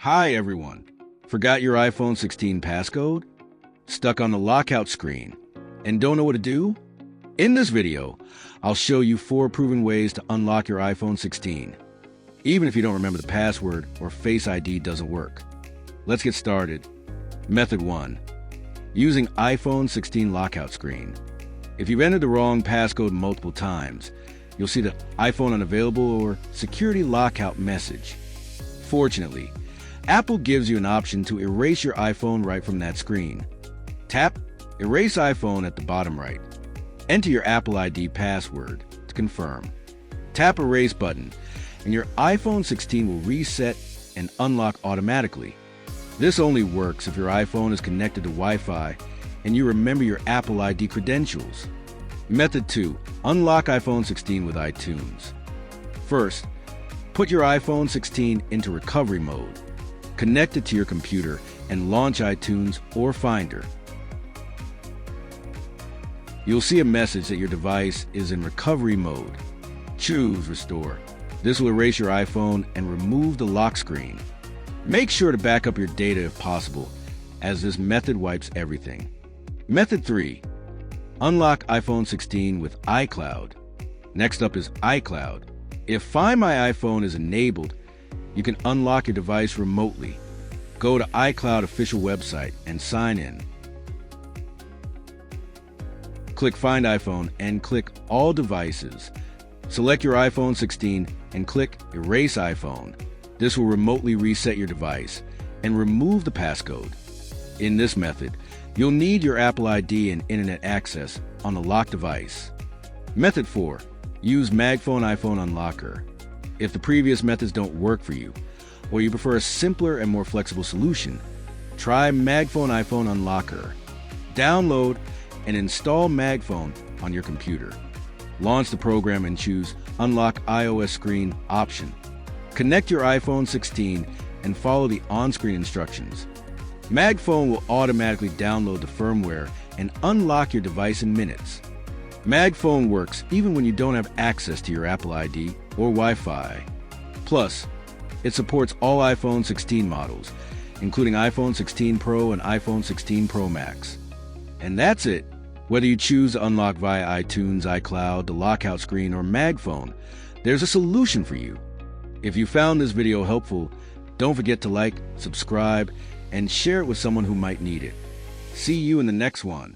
Hi everyone. Forgot your iPhone 16 passcode? Stuck on the lockout screen? And don't know what to do? In this video, I'll show you 4 proven ways to unlock your iPhone 16, even if you don't remember the password or Face ID doesn't work. Let's get started. Method 1. Using iPhone 16 lockout screen. If you've entered the wrong passcode multiple times, you'll see the iPhone unavailable or security lockout message. Fortunately, Apple gives you an option to erase your iPhone right from that screen. Tap Erase iPhone at the bottom right. Enter your Apple ID password to confirm. Tap Erase button, and your iPhone 16 will reset and unlock automatically. This only works if your iPhone is connected to Wi-Fi and you remember your Apple ID credentials. Method 2. Unlock iPhone 16 with iTunes. First, put your iPhone 16 into recovery mode. Connect it to your computer and launch iTunes or Finder. You'll see a message that your device is in recovery mode. Choose Restore. This will erase your iPhone and remove the lock screen. Make sure to back up your data if possible, as this method wipes everything. Method 3. Unlock iPhone 16 with iCloud. Next up is iCloud. If Find My iPhone is enabled, you can unlock your device remotely. Go to iCloud official website and sign in. Click Find iPhone and click All Devices. Select your iPhone 16 and click Erase iPhone. This will remotely reset your device and remove the passcode. In this method, you'll need your Apple ID and internet access on the locked device. Method 4. Use MagFone iPhone Unlocker. If the previous methods don't work for you, or you prefer a simpler and more flexible solution, try MagFone iPhone Unlocker. Download and install MagFone on your computer. Launch the program and choose Unlock iOS Screen option. Connect your iPhone 16 and follow the on-screen instructions. MagFone will automatically download the firmware and unlock your device in minutes. MagFone works even when you don't have access to your Apple ID or Wi-Fi. Plus, it supports all iPhone 16 models, including iPhone 16 Pro and iPhone 16 Pro Max. And that's it. Whether you choose to unlock via iTunes, iCloud, the lockout screen, or MagFone, there's a solution for you. If you found this video helpful, don't forget to like, subscribe, and share it with someone who might need it. See you in the next one.